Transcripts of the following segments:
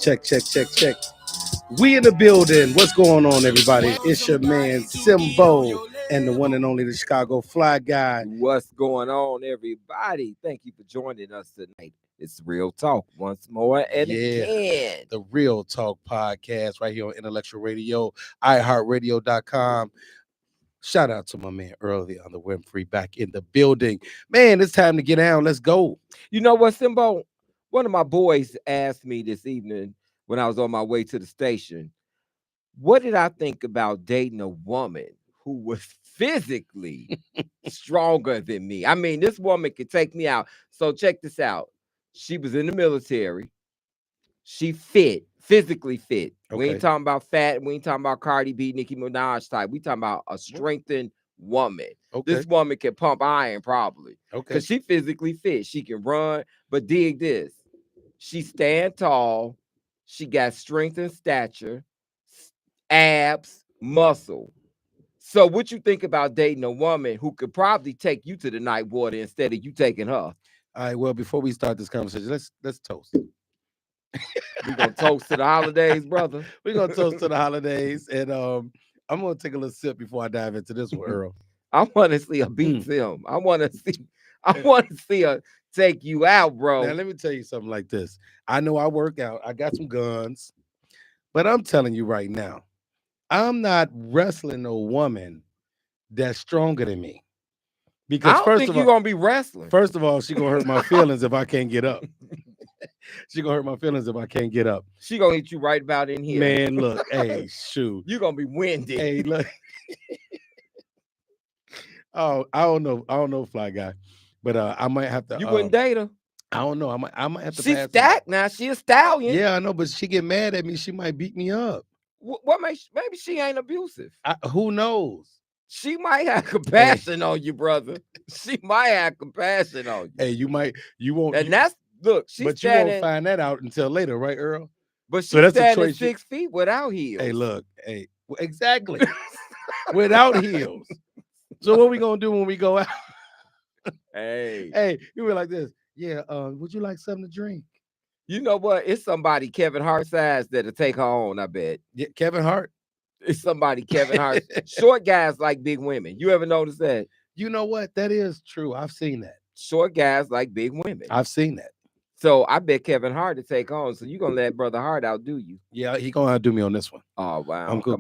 Check, check, check, check. We in the building. What's going on, everybody? It's your man, Simbo, and the one and only the Chicago Fly Guy. What's going on, everybody? Thank you for joining us tonight. It's Real Talk once more and again. The Real Talk podcast right here on Intellectual Radio, iHeartRadio.com. Shout out to my man Earl Winfrey back in the building. Man, it's time to get down. Let's go. You know what, Simbo? One of my boys asked me this evening when I was on my way to the station, what did I think about dating a woman who was physically stronger than me? I mean, this woman could take me out. So check this out. She was in the military. She fit, physically fit. Okay. We ain't talking about fat. We ain't talking about Cardi B, Nicki Minaj type. We talking about a strengthened woman. Okay. This woman can pump iron probably. Okay. Because she physically fit. She can run. But dig this. She stand tall. She got strength and stature, abs, muscle. So what you think about dating a woman who could probably take you to the night water instead of you taking her? All right. Well, before we start this conversation, let's toast. We're gonna toast to the holidays, brother. We're gonna toast to the holidays, and I'm gonna take a little sip before I dive into this one, Earl. I want to see a beat film. I want to see her take you out, bro. Now let me tell you something like this. I know I work out. I got some guns, but I'm telling you right now, I'm not wrestling a woman that's stronger than me. Because I don't think you're gonna be wrestling. First of all, she gonna hurt my feelings if I can't get up. She gonna hurt my feelings if I can't get up. She gonna hit you right about in here. Man, look, hey, shoot. You're gonna be winded. Hey, look. Oh, I don't know, Fly Guy. But I might have to. You wouldn't date her. I don't know. I might have to. She's stacked now. She a stallion. Yeah, I know, but she get mad at me. She might beat me up. What makes? Maybe she ain't abusive. Who knows? She might have compassion on you, brother. She might have compassion on you. Hey, you won't. And that's look. But you won't find that out until later, right, Earl? But she's so standing 6 feet without heels. Hey, look. Hey, exactly. Without heels. So what we gonna do when we go out? Hey, you were like this. Yeah. Would you like something to drink? You know what? It's somebody Kevin Hart size that'll take her on. I bet. Yeah, Kevin Hart. It's somebody Kevin Hart. Short guys like big women. You ever notice that? You know what? That is true. I've seen that. Short guys like big women. I've seen that. So I bet Kevin Hart to take on. So you're gonna let Brother Hart outdo you. Yeah, he gonna outdo me on this one. Oh wow. I'm good.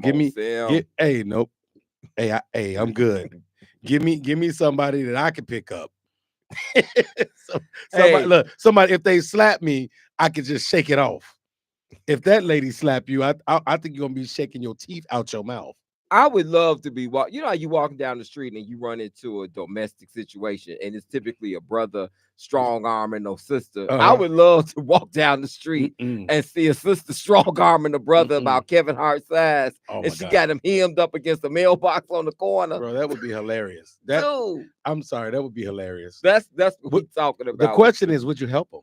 Hey, nope. Hey, I'm good. Give me somebody that I can pick up. Somebody, if they slap me, I can just shake it off. If that lady slap you, I think you're gonna be shaking your teeth out your mouth. I would love to be you know how you walking down the street and you run into a domestic situation and it's typically a brother strong arm and no sister. I would love to walk down the street and see a sister strong arm and a brother about Kevin Hart size, and she got him hemmed up against the mailbox on the corner. Bro, that would be hilarious. Dude, I'm sorry, that would be hilarious. That's what we're talking about. The question is, would you help him?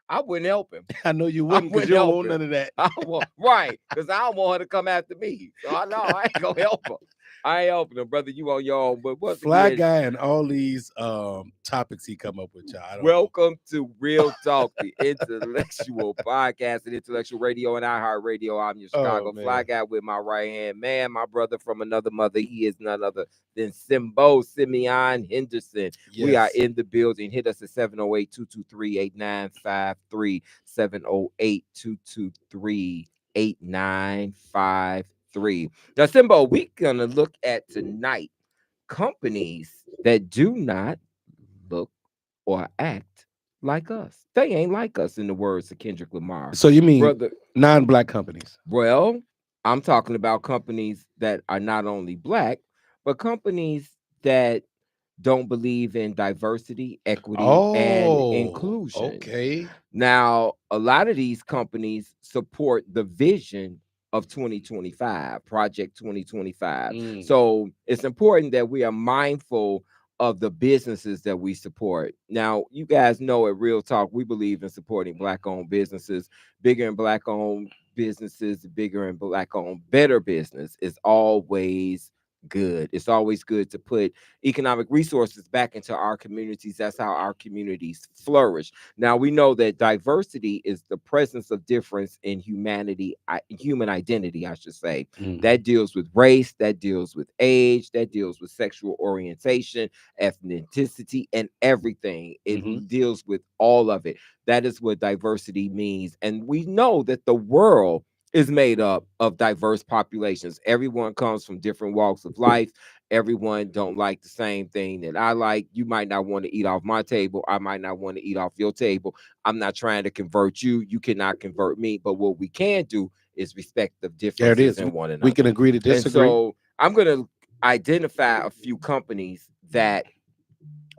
I wouldn't help him. I know you wouldn't, because you don't want none of that. Right, because I don't want her to come after me. So I know I ain't gonna help her. I ain't helping him, brother. You on your own. But what's Fly Guy and all these topics he come up with, y'all. Welcome to Real Talk, the intellectual podcast and Intellectual Radio and iHeartRadio. I'm your Chicago Fly Guy with my right hand man, my brother from another mother. He is none other than Simeon Henderson. Yes. We are in the building. Hit us at 708-223-8953. 708-223-8953. Now, Simbo, we're gonna look at tonight companies that do not look or act like us. They ain't like us, in the words of Kendrick Lamar. So you mean non-black companies? Well, I'm talking about companies that are not only black, but companies that don't believe in diversity, equity, and inclusion. Okay. Now, a lot of these companies support the vision of 2025, Project 2025. So it's important that we are mindful of the businesses that we support. Now, you guys know at Real Talk, we believe in supporting Black-owned businesses. Bigger and Black-owned businesses, bigger and Black-owned better business is always good. It's always good to put economic resources back into our communities. That's how our communities flourish. Now, we know that diversity is the presence of difference in human identity, I should say. Mhm. That deals with race, that deals with age, that deals with sexual orientation, ethnicity, and everything. Mhm. It deals with all of it. That is what diversity means. And we know that the world is made up of diverse populations. Everyone comes from different walks of life. Everyone don't like the same thing that I like. You might not want to eat off my table. I might not want to eat off your table. I'm not trying to convert you. You cannot convert me. But what we can do is respect the There it differences is. in one We can another. agree to And disagree. so I'm going to identify a few companies that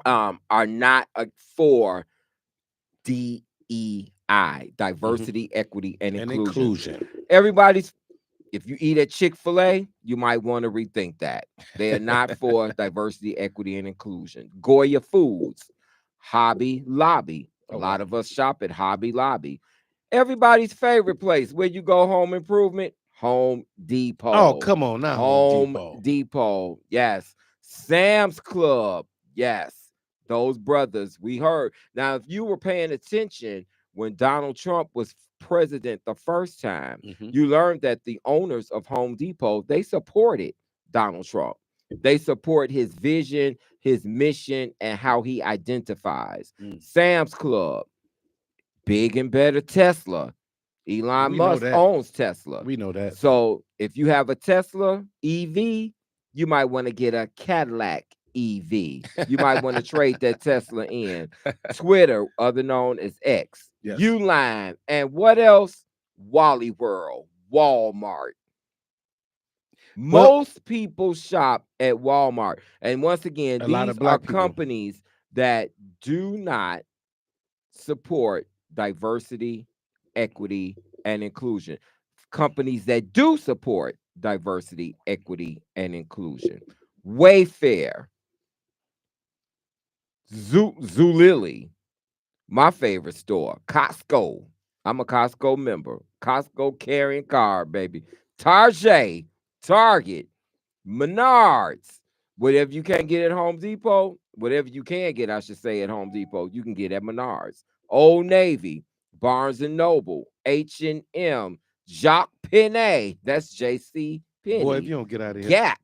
are not for DEI, diversity, equity, and And inclusion. inclusion. Everybody's, if you eat at Chick-fil-A, you might want to rethink that. They are not for diversity, equity, and inclusion. Goya Foods, Hobby Lobby. A Oh, lot wow. of us shop at Hobby Lobby. Everybody's favorite place where you go home improvement, Home Depot. Oh, come on now, Home Home Depot. Depot. Yes. Sam's Club. Yes. Those brothers, we heard. Now, if you were paying attention when Donald Trump was president the first time, Mhm. you learned that the owners of Home Depot, they supported Donald Trump. They support his vision, his mission, and how he identifies. Mm. Sam's Club, big and better Tesla. Elon We know Musk that. owns Tesla. We know that. So if you have a Tesla EV, you might want to get a Cadillac EV. You might want to trade that Tesla in. Twitter, other known as X, Yes. Uline, and what else? Wally World, Walmart. Well, Most people shop at Walmart. And once again, a lot these of are black people. companies that do not support diversity, equity, and inclusion. Companies that do support diversity, equity, and inclusion. Wayfair, Zulily, my favorite store, Costco. I'm a Costco member. Costco carrying card, baby. Target, Target, Menards. Whatever you can't get at Home Depot, whatever you can get, I should say, at Home Depot, you can get at Menards. Old Navy, Barnes and Noble, H&M, Jacques Penney, that's J.C. Boy, if Penney, you don't get out of here. Gap,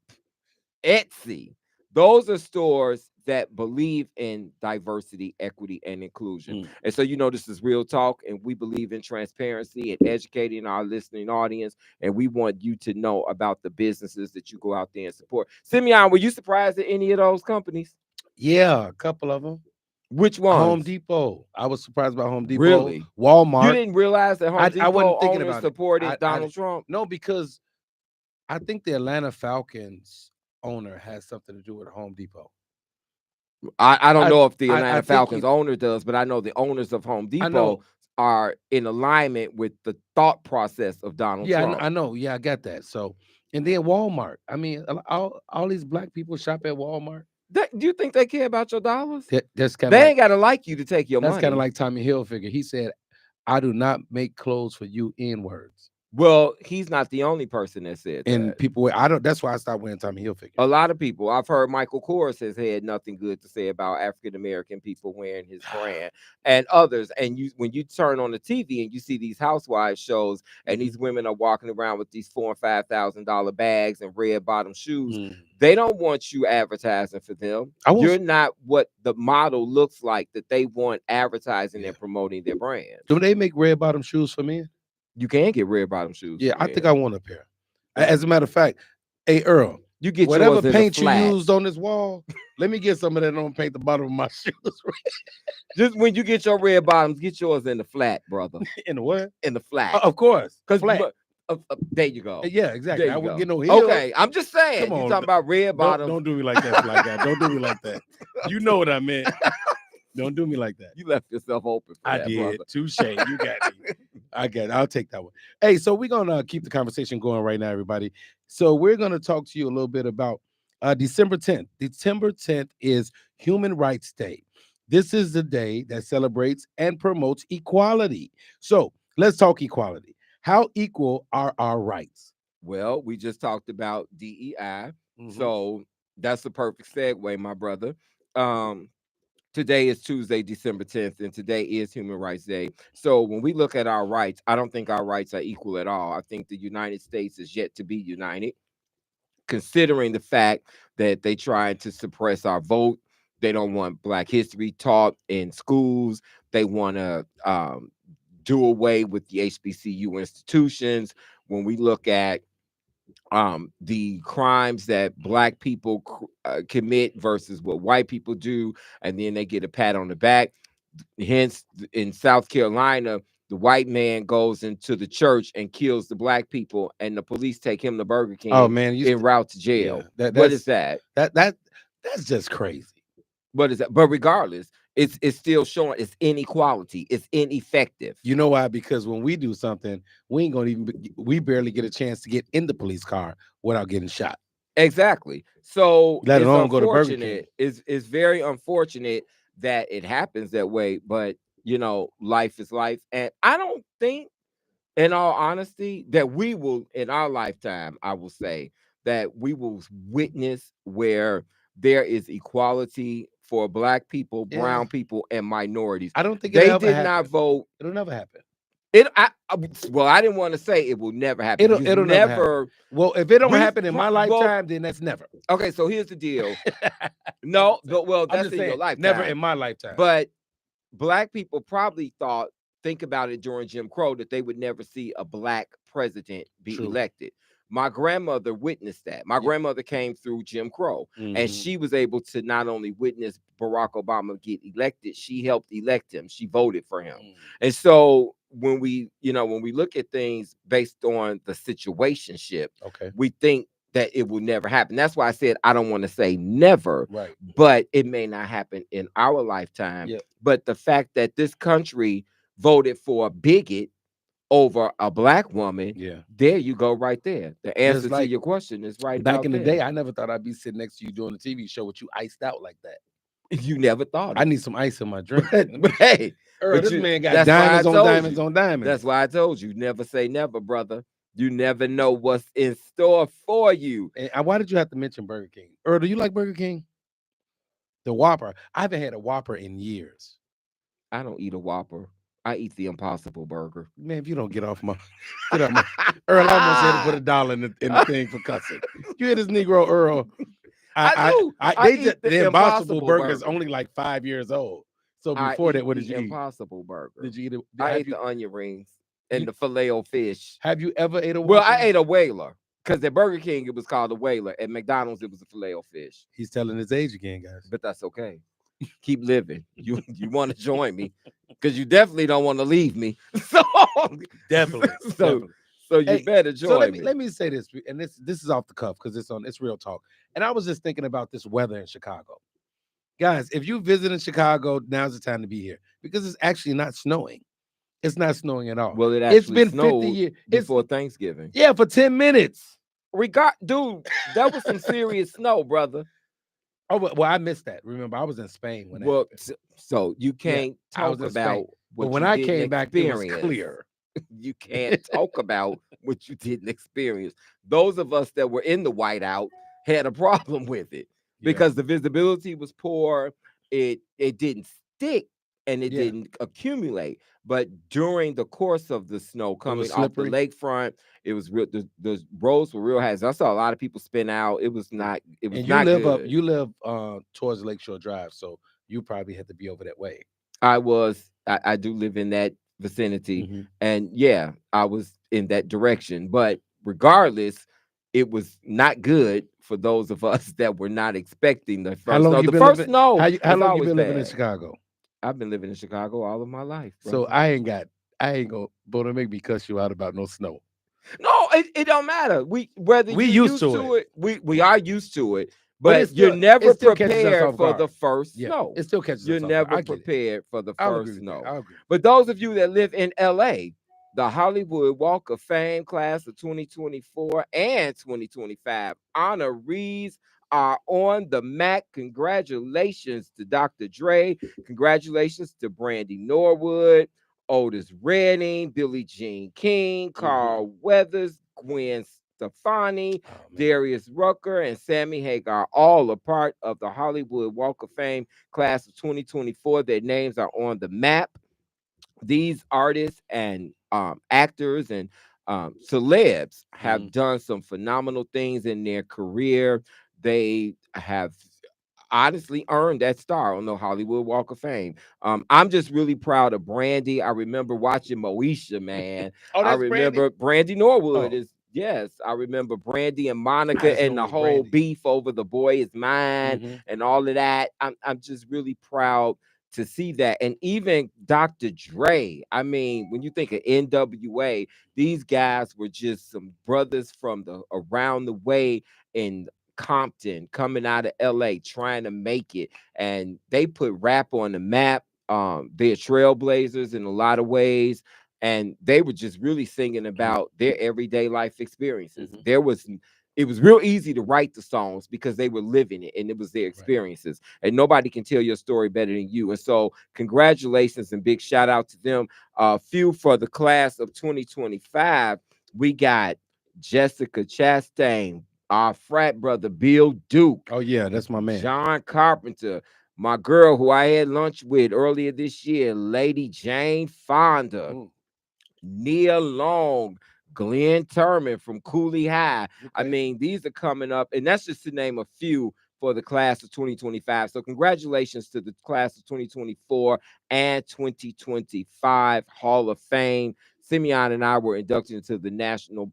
Etsy. Those are stores that believe in diversity, equity, and inclusion. Mm. And so, this is real talk, and we believe in transparency and educating our listening audience. And we want you to know about the businesses that you go out there and support. Simeon, were you surprised at any of those companies? Yeah, a couple of them. Which Home ones? Depot. I was surprised by Home Depot. Really? You Walmart. didn't realize that Home I Depot wasn't thinking owners about it. supported Donald Trump? No, because I think the Atlanta Falcons owner has something to do with Home Depot. I don't know if the I Atlanta think Falcons owner does, but I know the owners of Home Depot are in alignment with the thought process of Donald Yeah, Trump. I know. Yeah, I got that. So, and then Walmart. I mean, all these black people shop at Walmart. Do you think they care about your dollars? That's kind of They like, ain't got to like you to take your that's money. kind of like Tommy Hilfiger. He said, "I do not make clothes for you N-words." Well, he's not the only person that said And that. people, that's why I stopped wearing Tommy Hilfiger. A lot of people. I've heard Michael Kors has had nothing good to say about African American people wearing his brand and others. And when you turn on the TV and you see these housewives shows, and these women are walking around with these $4,000 and $5,000 bags and red bottom shoes, they don't want you advertising for them. You're not what the model looks like that they want advertising and promoting their brand. Do they make red bottom shoes for men? You can get red bottom shoes. Yeah, I think I want a pair. As a matter of fact, hey Earl, you get whatever yours paint you used on this wall, let me get some of that on paint the bottom of my shoes. Just when you get your red bottoms, get yours in the flat, brother. In the what? In the flat. Of course. Because flat. There you go. Yeah, exactly. I wouldn't get no heels. Okay, I'm just saying. Come on, you talking about red bottoms. Don't do me like that, Fly Guy. Don't do me like that. You know what I meant. Don't do me like that. You left yourself open for I that, did. brother. Touche. You got me. I got it. I'll take that one. Hey, so we're going to keep the conversation going right now, everybody. So we're going to talk to you a little bit about December 10th. December 10th is Human Rights Day. This is the day that celebrates and promotes equality. So let's talk equality. How equal are our rights? Well, we just talked about DEI. So that's the perfect segue, my brother. Um, Today is Tuesday, December 10th, and today is Human Rights Day. So when we look at our rights, I don't think our rights are equal at all. I think the United States is yet to be united, considering the fact that they try to suppress our vote. They don't want Black history taught in schools. They want to do away with the HBCU institutions. When we look at the crimes that Black people commit versus what white people do, and then they get a pat on the back. Hence, in South Carolina, the white man goes into the church and kills the Black people, and the police take him to Burger Oh King man, en route to jail. What is that? That's just crazy. What is that? But regardless, it's still showing it's inequality. It's ineffective. You know why? Because when we do something, we ain't gonna we barely get a chance to get in the police car without getting shot. Exactly. So Let it's alone go to Burger King. It's very unfortunate that it happens that way, but life is life. And I don't think, in all honesty, that we will, in our lifetime, I will say that we will witness where there is equality for Black people, brown people, and minorities. I don't think they ever did happen. not vote. It'll never happen. I didn't want to say it will never happen. It'll never happen. Well, if it don't happen in my lifetime, then that's never. Okay, so here's the deal. No, that's in your lifetime. Never in my lifetime. But Black people probably think about it during Jim Crow, that they would never see a Black president be elected. My grandmother witnessed that. My grandmother came through Jim Crow, and she was able to not only witness Barack Obama get elected, she helped elect him. She voted for him. And so when we look at things based on the situationship, we think that it will never happen. That's why I said I don't want to say never, but it may not happen in our lifetime. But the fact that this country voted for a bigot over a Black woman, there you go, right there. The answer to your question is right back in the day. I never thought I'd be sitting next to you doing a TV show with you iced out like that. You never thought. I need some ice in my drink. But hey, Earl, this man got diamonds on diamonds on diamonds. That's why I told you, never say never, brother. You never know what's in store for you. And why did you have to mention Burger King? Earl, do you like Burger King? The Whopper. I haven't had a Whopper in years. I don't eat a Whopper. I eat the Impossible Burger. Man, if you don't get off my Earl, I almost had to put $1 in the thing for cussing. You hear this Negro Earl? The Impossible Burger is only like 5 years old. So before that, what did you eat? Impossible Burger. Did you eat it? I ate the onion rings and the Filet-O-Fish. Have you ever ate a Whopper? Well, I ate a Whaler. Because at Burger King, it was called a Whaler. At McDonald's, it was a Filet-O-Fish. He's telling his age again, guys. But that's okay. Keep living. You want to join me, because you definitely don't want to leave me. So definitely. So you better join me. Let me say this, and this is off the cuff because it's real talk. And I was just thinking about this weather in Chicago. Guys, if you visit in Chicago, now's the time to be here because it's actually not snowing. It's not snowing at all. Well, it's been 50 years before Thanksgiving. Yeah, for 10 minutes. Dude, that was some serious snow, brother. Oh, well, I missed that. Remember, I was in Spain when that happened. So you can't talk about but when I came back, it was clear. You can't talk about what you didn't experience. Those of us that were in the whiteout had a problem with it because the visibility was poor. It didn't stick and it didn't accumulate. But during the course of the snow coming off the lakefront, it was real. The roads were real hazardous. I saw a lot of people spin out. It was not. It was not good. You live towards Lakeshore Drive, so you probably had to be over that way. I do live in that vicinity, and yeah, I was in that direction. But regardless, it was not good for those of us that were not expecting the first snow. The first snow. How long you been living in Chicago? I've been living in Chicago all of my life. Bro. So I ain't gonna make me cuss you out about no snow. No, it don't matter. We used to it. We are used to it. But you're never prepared for the first snow. It still catches us off guard. You're never prepared for the first snow. I agree. But those of you that live in LA, the Hollywood Walk of Fame class of 2024 and 2025 honorees are on the MAC. Congratulations to Dr. Dre. Congratulations to Brandy Norwood, Otis Redding, Billie Jean King, Carl Weathers, Gwen Stefani, Oh, man. Darius Rucker, and Sammy Hagar, all a part of the Hollywood Walk of Fame class of 2024. Their names are on the map. These artists and actors and celebs have done some phenomenal things in their career. They have honestly earned that star on the Hollywood Walk of Fame. I'm just really proud of Brandy. I remember watching Moesha, man. Oh, I that's Brandy? remember Brandy Norwood Oh. is yes. I remember Brandy and I Monica just and know the it's whole Brandy. beef over The Boy Is Mine Mhm. and all of that. I'm just really proud to see that. And even Dr. Dre, I mean, when you think of NWA, these guys were just some brothers from the around the way in Compton, coming out of LA, trying to make it. And they put rap on the map. They're trailblazers in a lot of ways. And they were just really singing about their everyday life experiences. Mhm. It was real easy to write the songs because they were living it and it was their Right. experiences. And nobody can tell your story better than you. And so, congratulations and big shout out to them. Few for the class of 2025. We got Jessica Chastain, our frat brother Bill Duke, Oh, yeah, that's my man. John Carpenter, my girl who I had lunch with earlier this year, Lady Jane Fonda, Mm. Nia Long, Glenn Turman from Cooley High. I Okay. mean, these are coming up, and that's just to name a few for the class of 2025. So, congratulations to the class of 2024 and 2025 Hall of Fame. Simeon and I were inducted into the National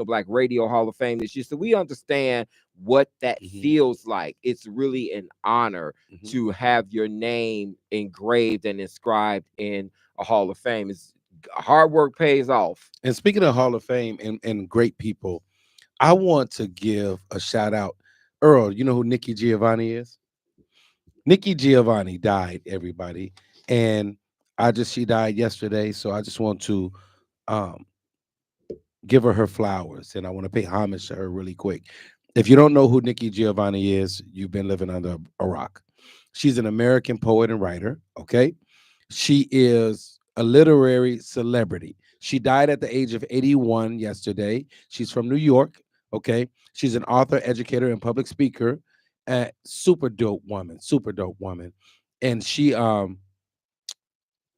Black Radio Hall of Fame this year, so we understand what that Mhm. feels like. It's really an honor Mhm. to have your name engraved and inscribed in a Hall of Fame. It's hard work pays off. And speaking of Hall of Fame and great people, I want to give a shout out. Earl, you know who Nikki Giovanni is? Nikki Giovanni died, everybody. And she died yesterday. So I just want to um, give her flowers and I want to pay homage to her really quick. If you don't know who Nikki Giovanni is, you've been living under a rock. She's an American poet and writer. Okay. She is a literary celebrity. She died at the age of 81 yesterday. She's from New York. Okay. She's an author, educator, and public speaker. Super dope woman. Super dope woman. And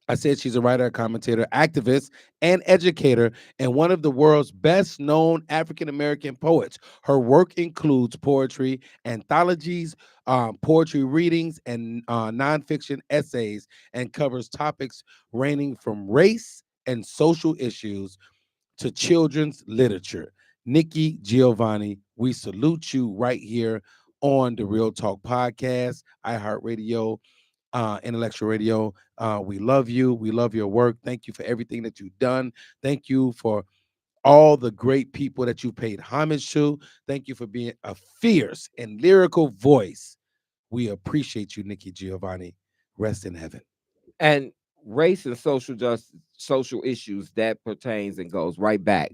I said she's a writer, commentator, activist, and educator, and one of the world's best known African American poets. Her work includes poetry, anthologies, poetry readings, and nonfiction essays, and covers topics ranging from race and social issues to children's literature. Nikki Giovanni, we salute you right here on the Real Talk Podcast, iHeartRadio, Intellectual Radio. We love you. We love your work. Thank you for everything that you've done. Thank you for all the great people that you paid homage to. Thank you for being a fierce and lyrical voice. We appreciate you, Nikki Giovanni. Rest in heaven. And race and social justice, social issues that pertains and goes right back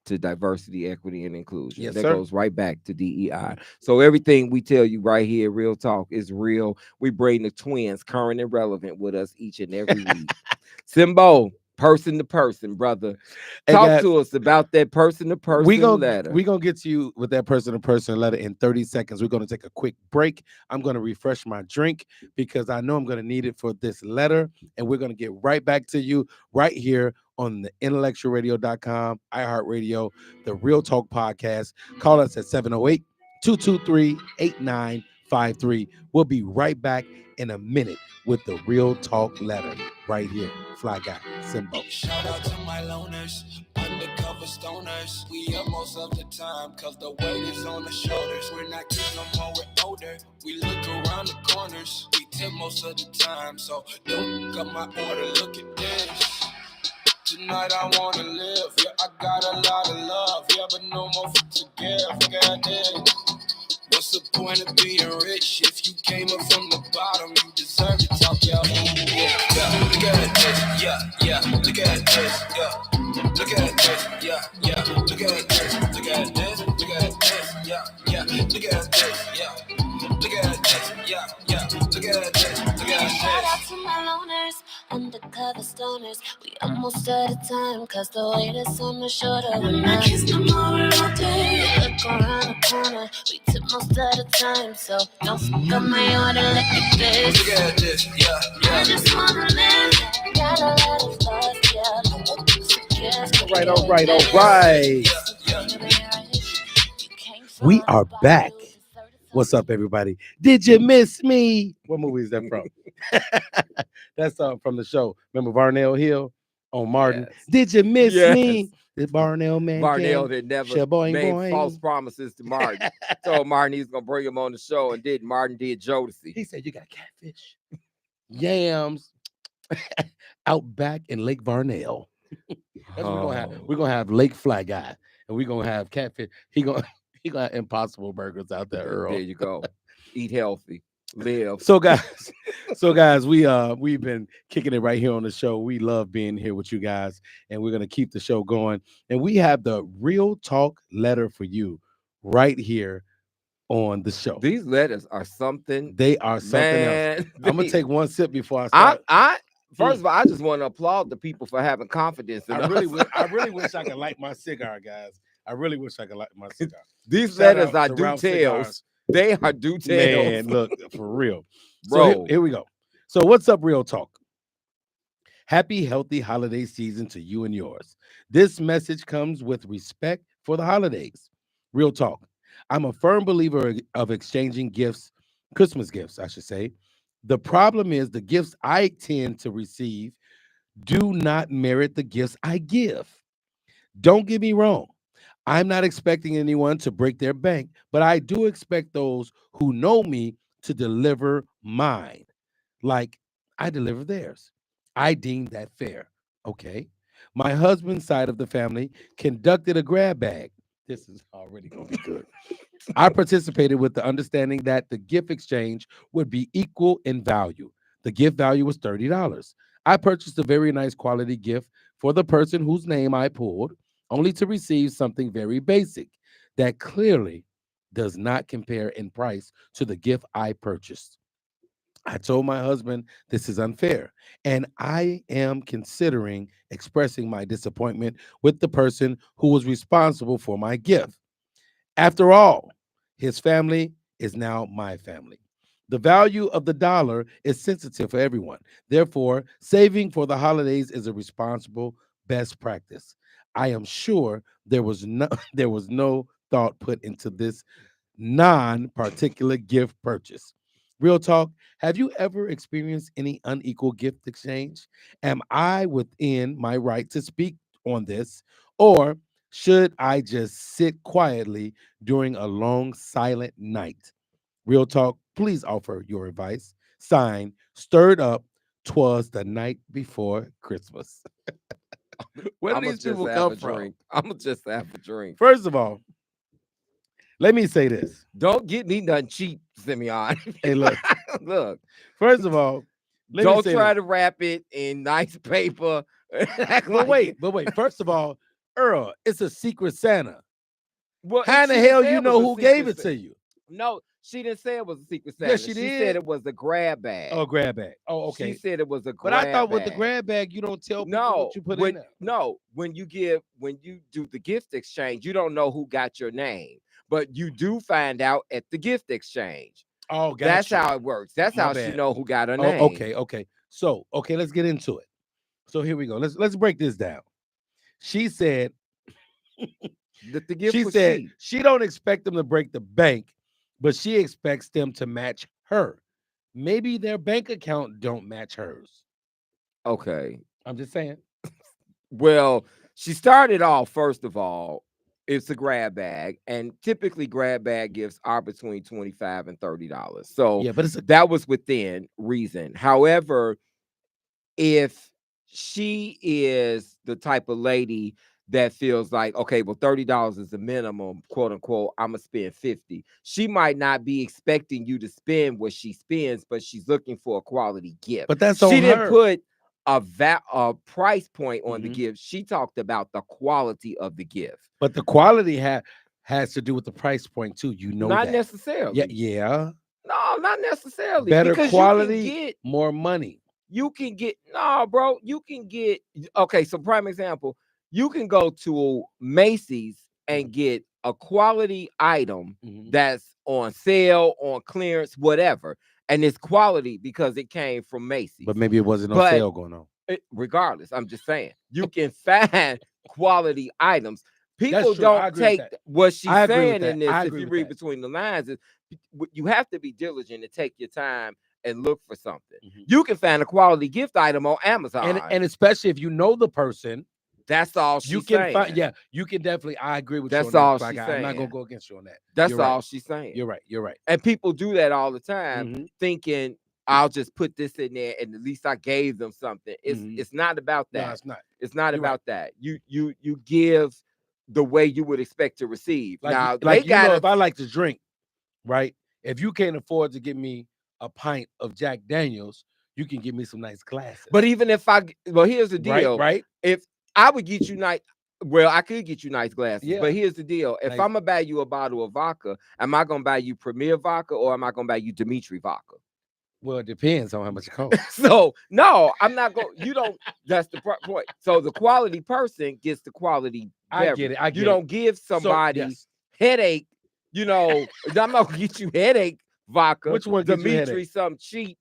to diversity, equity, and inclusion. Yes, That sir. goes right back to DEI. So everything we tell you right here, Real Talk, is real. We bring the twins, current and relevant, with us each and every week. Simbo, person to person, brother. Hey, Talk guys, to us about that person to person letter. we gonna get to you with that person to person letter in 30 seconds. We're gonna take a quick break. I'm gonna refresh my drink because I know I'm gonna need it for this letter, and we're gonna get right back to you right here on the intellectualradio.com, iHeartRadio, the Real Talk Podcast. Call us at 708-223-8953. We'll be right back in a minute with the Real Talk letter right here. Fly Guy, Simbo. Shout out to my loners, undercover stoners. We up most of the time, cause the weight is on the shoulders. We're not kids no more, we're older. We look around the corners, we tip most of the time. So don't got my order, look at this. Tonight I wanna live, yeah, I got a lot of love, yeah, but no more to give, yeah, I did. What's the point of being rich if you came up from the bottom? You deserve to talk your yeah. Look at this, yeah. Look at this, yeah. Look at this, yeah. Look at this, look at this, look at this, yeah. Look at this, yeah. Look at this, yeah. Look at this, look at this. Shout out to my loners, undercover stoners. We most of the time, cause the weight is on the shoulder. When I kiss them over all day, look around the corner, we tip most of the time, so don't fuck up my order like a bitch. Look at this, yeah. I just wanna live, got a lot of love, yeah. All right. We are back. What's up, everybody? Did you miss me? What movie is that from? That's from the show. Remember Varnell Hill on Martin? Yes. Did you miss me? The Varnell man. Varnell that never made false promises to Martin. Told Martin he's gonna bring him on the show, and did. Martin did Jodeci. He said, "You got catfish, yams, out back in Lake Varnell." That's what we're gonna have. We're gonna have Lake Fly Guy, and we're gonna have catfish. He gonna have Impossible Burgers out there, Earl. There you go. Eat healthy, live. So guys, we've been kicking it right here on the show. We love being here with you guys, and we're gonna keep the show going. And we have the Real Talk letter for you right here on the show. These letters are something. They are something else. I'm gonna take one sip before I start. First of all, I just want to applaud the people for having confidence in us. I really wish I could light my cigar, guys. I really wish I could light my cigar. These letters are do tales. They are do tales. Man, look, for real. Bro. So here we go. So what's up, Real Talk? Happy, healthy holiday season to you and yours. This message comes with respect for the holidays. Real Talk. I'm a firm believer of exchanging gifts, Christmas gifts, I should say. The problem is the gifts I tend to receive do not merit the gifts I give. Don't get me wrong. I'm not expecting anyone to break their bank, but I do expect those who know me to deliver mine, like I deliver theirs. I deem that fair. Okay. My husband's side of the family conducted a grab bag. This is already going to be good. I participated with the understanding that the gift exchange would be equal in value. The gift value was $30. I purchased a very nice quality gift for the person whose name I pulled, only to receive something very basic that clearly does not compare in price to the gift I purchased. I told my husband this is unfair, and I am considering expressing my disappointment with the person who was responsible for my gift. After all, his family is now my family. The value of the dollar is sensitive for everyone. Therefore, saving for the holidays is a responsible best practice. I am sure there was no thought put into this non-particular gift purchase. Real talk, have you ever experienced any unequal gift exchange? Am I within my right to speak on this, or should I just sit quietly during a long silent night? Real talk, please offer your advice. Signed, Stirred Up, 'Twas the Night Before Christmas. Where do these people come from? I'm gonna just have a drink. First of all, let me say this. Don't get me nothing cheap, Simeon. Hey, look. Look. First of all, don't try to wrap it in nice paper. But wait. First of all, Earl, it's a Secret Santa. Well, how in the hell you know who gave it to you? No, she didn't say it was a Secret Santa. Yes, she did. She said it was a grab bag. Oh, grab bag. Oh, okay. She said it was a grab bag. But I thought with the grab bag, you don't tell people what you put in there. No, when you do the gift exchange, you don't know who got your name, but you do find out at the gift exchange. Oh, gotcha. That's how it works. That's how she know who got her name. Okay. So, let's get into it. So here we go. Let's break this down. She said that the gift she said she don't expect them to break the bank, but she expects them to match her. Maybe their bank account don't match hers. Okay. I'm just saying. Well, she started off, first of all, it's a grab bag, and typically grab bag gifts are between $25 and $30. So yeah, but that was within reason. However, if she is the type of lady that feels like, okay, well, $30 is the minimum, quote unquote, I'm gonna spend $50. She might not be expecting you to spend what she spends, but she's looking for a quality gift. But that's she didn't put a price point on the gift. She talked about the quality of the gift. But the quality has to do with the price point too. You know, not necessarily. Yeah. No, not necessarily. Better quality, more money. You can get bro. You can get okay. So prime example, you can go to Macy's and get a quality item that's on sale, on clearance, whatever, and it's quality because it came from Macy's. But maybe it wasn't no sale going on. Regardless, I'm just saying you can find quality items. People That's true. I don't agree with take that. what she's I agree with saying that. in this. I If agree you with read that. between the lines, is you have to be diligent and take your time and look for something. Mhm. You can find a quality gift item on Amazon, And especially if you know the person, that's all she's you can saying. find. Yeah, you can definitely. I agree with That's you on all that. Fly she's Guy. I'm not saying. gonna go against you on that. That's You're all right. she's saying. You're right. You're right. And people do that all the time, Mhm. thinking I'll just put this in there and at least I gave them something. It's not about that. No, it's not. It's not You're about right. that. You give the way you would expect to receive. Like, Now like they you know, got if I like to drink, right? If you can't afford to give me a pint of Jack Daniels, you can give me some nice glasses. But even if here's the deal. Right? If I would get you I could get you nice glasses. Yeah. But here's the deal. If Nice. I'm gonna buy you a bottle of vodka, am I gonna buy you Premier vodka or am I gonna buy you Dimitri vodka? Well, it depends on how much it costs. So no, I'm not going. You don't. That's the point. So the quality person gets the quality I beverage. get it. I get you don't give somebody yes. headache. I'm not gonna get you headache vodka. Which one gets you Dimitri, headache? some cheap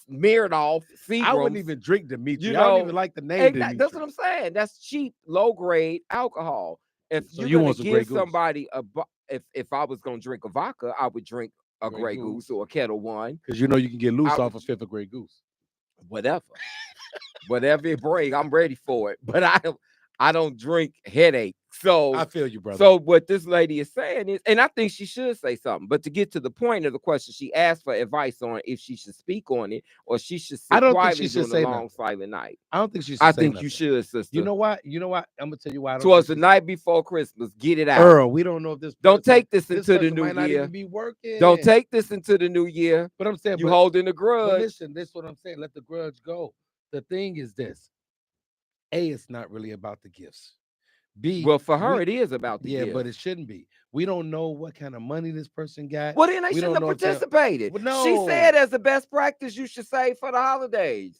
smeared off. I wouldn't Seagrams. even drink Dimitri. I don't even like the name Dimitri. That's what I'm saying. That's cheap, low grade alcohol. If So you're you gonna want some give Grey Goose. somebody if I was gonna drink a vodka, I would drink a Grey Grey Goose. Goose or a Kettle One. Because you can get loose off a fifth of Grey Goose. Whatever it brings, I'm ready for it. But I don't drink headache. So I feel you, brother. So what this lady is saying is, and I think she should say something. But to get to the point of the question, she asked for advice on if she should speak on it or she should sit quietly during a long silent night. I don't think she should. I think you should, sister. You know what? I'm gonna tell you why. I don't Towards the night before Christmas, get it out. Earl, we don't know if this. Don't take this into the new might not year. even be working. Don't take this into the new year. But I'm saying you holding a grudge. But listen, this is what I'm saying. Let the grudge go. The thing is this. A, it's not really about the gifts. B, well, for her, it is about the gifts. but it shouldn't be. We don't know what kind of money this person got. Well, then they shouldn't have participated. Well, no. She said as a best practice, you should save for the holidays.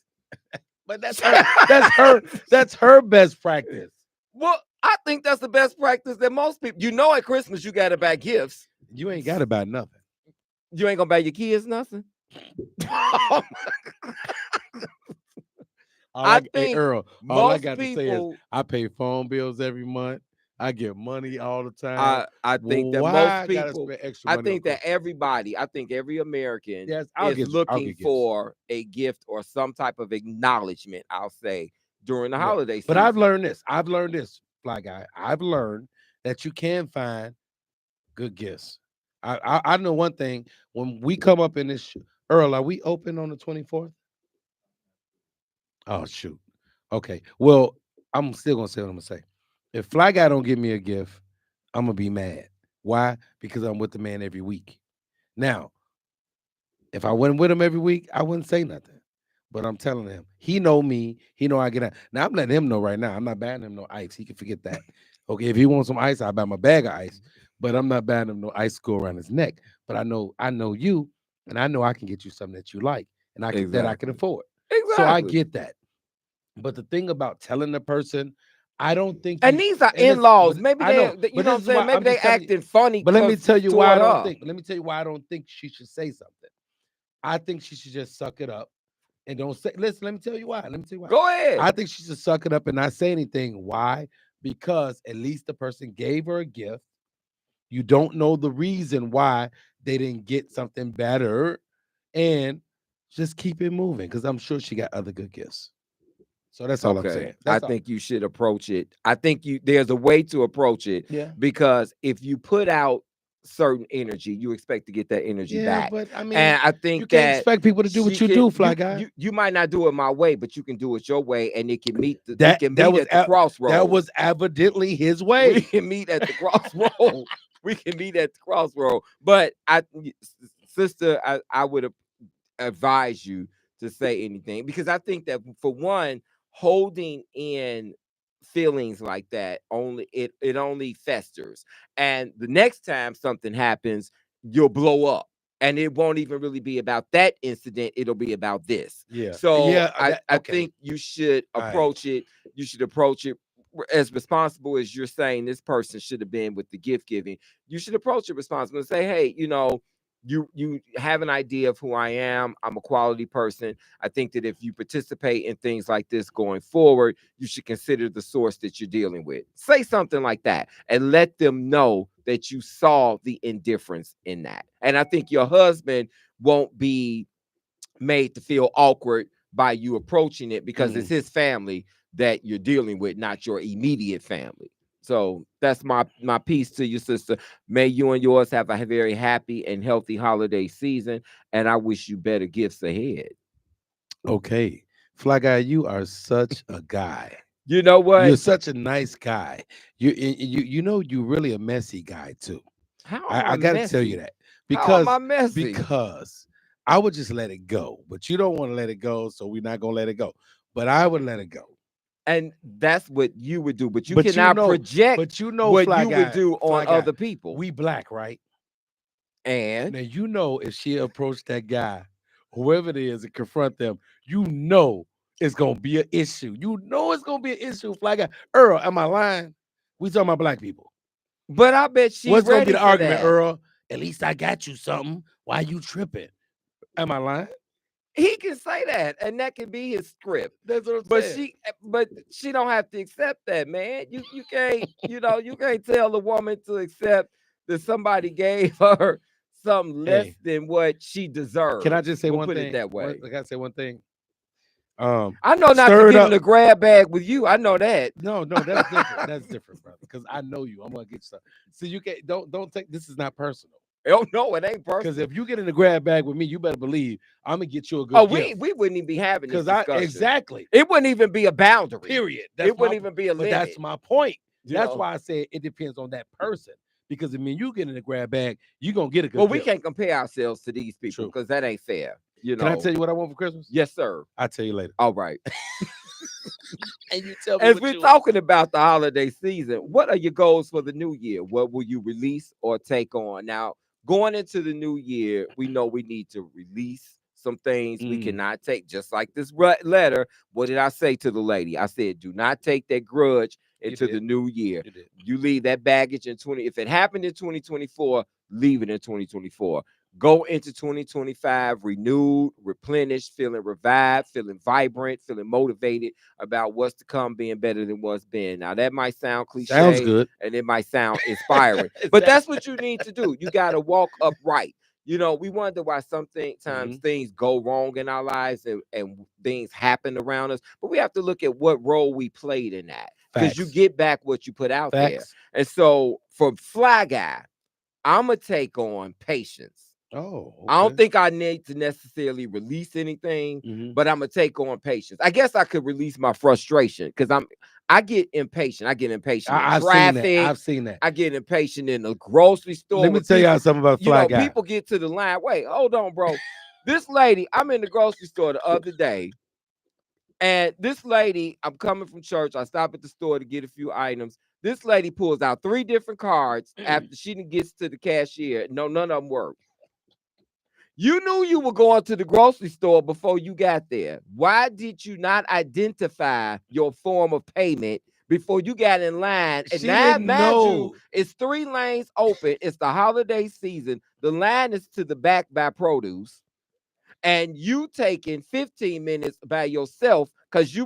But that's her. That's her best practice. Well, I think that's the best practice that most people. At Christmas you got to buy gifts. You ain't got to buy nothing. You ain't gonna buy your kids nothing. I think Earl, all I got to say is I pay phone bills every month. I get money all the time. I think that most people. I think that everybody. I think every American is looking for a gift or some type of acknowledgement. I'll say during the holiday season. But I've learned this, Fly Guy. I've learned that you can find good gifts. I know one thing. When we come up in this, Earl, are we open on the 24th? Oh, shoot. Okay. Well, I'm still going to say what I'm going to say. If Fly Guy don't give me a gift, I'm going to be mad. Why? Because I'm with the man every week. Now, if I wasn't with him every week, I wouldn't say nothing. But I'm telling him, he know me. He know I get out. Now, I'm letting him know right now. I'm not buying him no ice. He can forget that. Okay, if he wants some ice, I'll buy him a bag of ice. But I'm not buying him no ice to go around his neck. But I know you, and I know I can get you something that you like, and that I can afford. Exactly. So I get that. But the thing about telling the person, I don't think. And these are in-laws. Maybe they, you know what I'm saying? Maybe they acting funny. But let me tell you why I don't think. Let me tell you why I don't think she should say something. I think she should just suck it up and don't say. Listen, let me tell you why. Go ahead. I think she should suck it up and not say anything. Why? Because at least the person gave her a gift. You don't know the reason why they didn't get something better, and just keep it moving. Because I'm sure she got other good gifts. So that's all I'm saying. I think you should approach it. I think there's a way to approach it. Yeah. Because if you put out certain energy, you expect to get that energy back. But I mean, and I think you can't expect people to do what you do, Fly Guy. You might not do it my way, but you can do it your way, and it can meet the at the crossroads. That was evidently his way. We can meet at the crossroad. But sister, I would advise you to say anything, because I think that, for one, holding in feelings like that only festers, and the next time something happens, you'll blow up. and it won't even really be about that incident. It'll be about this. Yeah. So Yeah. I think you should approach it. You should approach it as responsible as you're saying this person should have been with the gift giving. You should approach it responsible and say, hey, you have an idea of who I am. I'm a quality person. I think that if you participate in things like this going forward, you should consider the source that you're dealing with. Say something like that and let them know that you saw the indifference in that. And I think your husband won't be made to feel awkward by you approaching it because it's his family that you're dealing with, not your immediate family. So that's my piece to you, sister. May you and yours have a very happy and healthy holiday season, and I wish you better gifts ahead. Okay. Fly Guy, you are such a guy. You know what? You're such a nice guy. You really a messy guy too. How I got to tell you that How am I messy? because I would just let it go, but you don't want to let it go, so we're not gonna let it go. But I would let it go. And that's what you would do, but you cannot project but you know what Fly you Guy, would do Fly on Guy, other people. We black, right? And Now if she approached that guy, whoever it is, and confront them, it's gonna be an issue. It's gonna be an issue, Fly Guy. Earl, am I lying? We talking about black people. But I bet she's What's gonna ready be the for argument, that. Earl? At least I got you something. Why you tripping? Am I lying? He can say that, and that can be his script. That's what I'm saying. But she don't have to accept that, man. You can't, you can't tell the woman to accept that somebody gave her something less than what she deserves. Can I just say one put thing? It that way. I gotta say one thing. I know not to get in the grab bag with you. I know that. No, that's different. That's different, brother. Because I know you. I'm gonna get you something. So you can't don't take this is not personal. Oh no, it ain't personal. Because if you get in the grab bag with me, you better believe I'm gonna get you a good gift. We wouldn't even be having this discussion. Exactly. It wouldn't even be a boundary. Period. It wouldn't even be a limit. But that's my point. That's why I said it depends on that person. Because you get in the grab bag, you're gonna get a good gift. We can't compare ourselves to these people because that ain't fair. Can I tell you what I want for Christmas? Yes, sir. I'll tell you later. All right. And you tell me. As we're talking about the holiday season, what are your goals for the new year? What will you release or take on? Now, going into the new year, we know we need to release some things we cannot take, just like this letter. What did I say to the lady? I said, do not take that grudge into the new year. You leave that baggage in if it happened in 2024, leave it in 2024. Go into 2025 renewed, replenished, feeling revived, feeling vibrant, feeling motivated about what's to come, being better than what's been. Now, that might sound cliche. Sounds good. And it might sound inspiring. But that's what you need to do. You got to walk upright. We wonder why sometimes things go wrong in our lives and things happen around us. But we have to look at what role we played in that. Because you get back what you put out there. And so for Fly Guy, I'm going to take on patience. Oh, okay. I don't think I need to necessarily release anything, but I'm going to take on patience. I guess I could release my frustration because I get impatient. I get impatient in traffic. I've seen that. I get impatient in the grocery store. Let me tell y'all something about Fly Guy. People get to the line. Wait, hold on, bro. This lady, I'm in the grocery store the other day, and this lady, I'm coming from church. I stop at the store to get a few items. This lady pulls out 3 different cards after she gets to the cashier. No, none of them work. You knew you were going to the grocery store before you got there. Why did you not identify your form of payment before you got in line? And now, mind you, it's 3 lanes open. It's the holiday season. The line is to the back by produce. And you taking 15 minutes by yourself because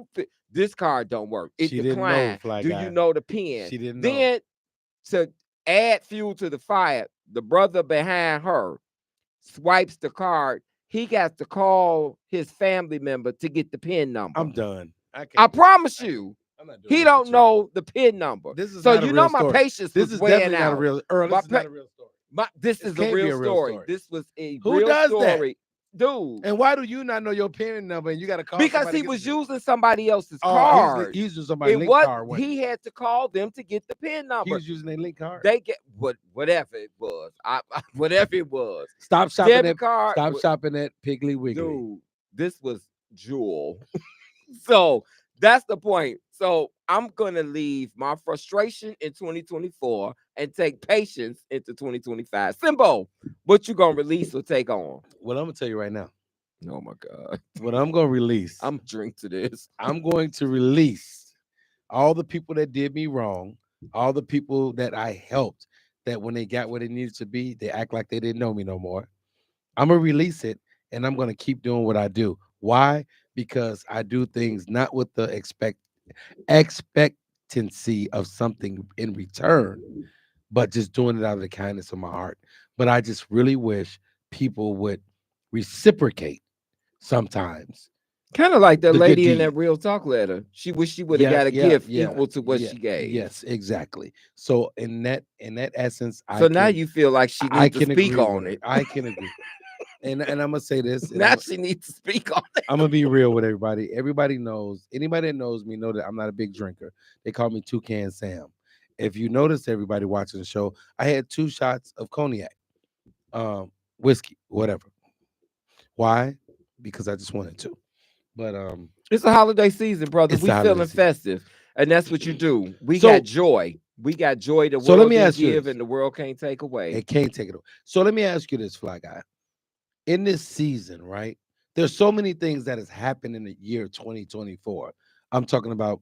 this card don't work. It declined. Do you know the pin? She didn't know. Then to add fuel to the fire, the brother behind her swipes the card. He got to call his family member to get the PIN number. I'm done. I promise you, he don't know the PIN number. This is so not a real my story. Patience this was is weighing definitely out. Not a real. Earl, this is not a real story. This is a real story. This was a Who real does story. That? Dude. And why do you not know your PIN number and you got to call? Because he was using somebody else's card. He's using somebody's link card. He had to call them to get the PIN number. He was using their link card. They get whatever it was. Whatever it was. Stop shopping at card. Stop shopping at Piggly Wiggly. Dude, this was Jewel. So that's the point. So I'm gonna leave my frustration in 2024 and take patience into 2025. Simbo, what you gonna release or take on? Well, I'm gonna tell you right now. Oh my God. What I'm gonna release. I'm drink to this. I'm going to release all the people that did me wrong, all the people that I helped, that when they got where they needed to be, they act like they didn't know me no more. I'm gonna release it, and I'm gonna keep doing what I do. Why? Because I do things not with the expectancy of something in return, but just doing it out of the kindness of my heart. But I just really wish people would reciprocate sometimes Kind of like that the good lady in that deed. real talk letter. She wished she would have got a gift equal to what she gave. Yes, exactly. So in that essence, So now you feel like she I needs to can speak agree on with her. it. I can agree. And I'm gonna say this, and Now she needs to speak on it. I'm gonna be real with everybody. Everybody knows, anybody that knows me know that I'm not a big drinker. They call me Toucan Sam. If you notice, everybody watching the show, I had 2 shots of cognac, whiskey, whatever. Why? Because I just wanted to. But It's a holiday season, brother. it's We the holiday feeling season. festive, and that's what you do. We So- got joy. We got joy the So let world me didn't ask you give, this. and the world can't take away. It can't take it away. So let me ask you this, Fly Guy. In this season, right? There's so many things that has happened in the year 2024. I'm talking about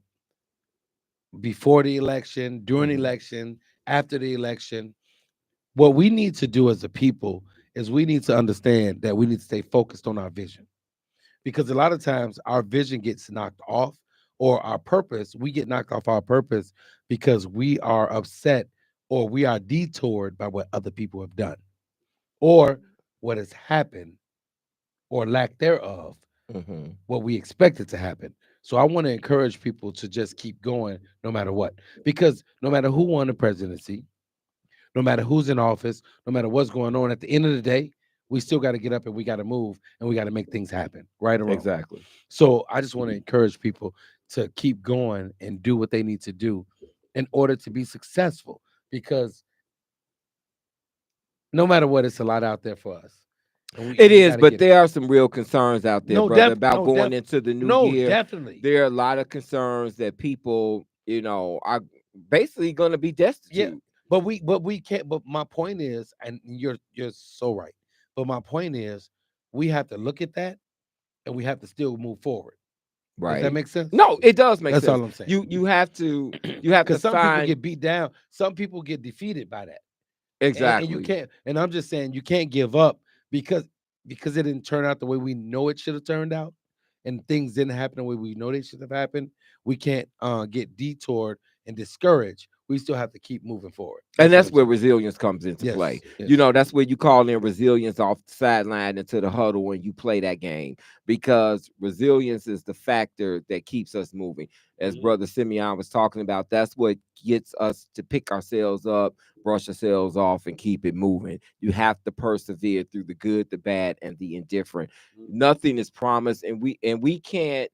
before the election, during the Mhm. election, after the election. What we need to do as a people is we need to understand that we need to stay focused on our vision, because a lot of times our vision gets knocked off, or our purpose, we get knocked off our purpose because we are upset or we are detoured by what other people have done or what has happened or lack thereof, Mhm. what we expected to happen. So I want to encourage people to just keep going no matter what, because no matter who won the presidency, no matter who's in office, no matter what's going on, at the end of the day, we still got to get up and we got to move and we got to make things happen, right or wrong. Exactly. So I just want to encourage people to keep going and do what they need to do in order to be successful, because no matter what, it's a lot out there for us. And It we is, gotta but get it. there are some real concerns out there, No, brother, def- about no, going def- into the new No, year. definitely. There are a lot of concerns that people, are basically going to be destitute. But we can't. But my point is, and you're so right. But my point is, we have to look at that, and we have to still move forward. Does that Right. make sense? No, it does make That's sense. all I'm saying. You have to Because some people find get beat down, some people get defeated by that, and you exactly. can't. And I'm just saying, you can't give up because it didn't turn out the way we know it should have turned out, and things didn't happen the way we know they should have happened. We can't get detoured and discouraged. We still have to keep moving forward. And what that's I'm where saying. resilience comes into Yes, play. yes. That's where you call in resilience off the sideline into the huddle and you play that game, because resilience is the factor that keeps us moving. As Mhm. Brother Simeon was talking about, that's what gets us to pick ourselves up, brush ourselves off, and keep it moving. You have to persevere through the good, the bad, and the indifferent. Nothing is promised, and we can't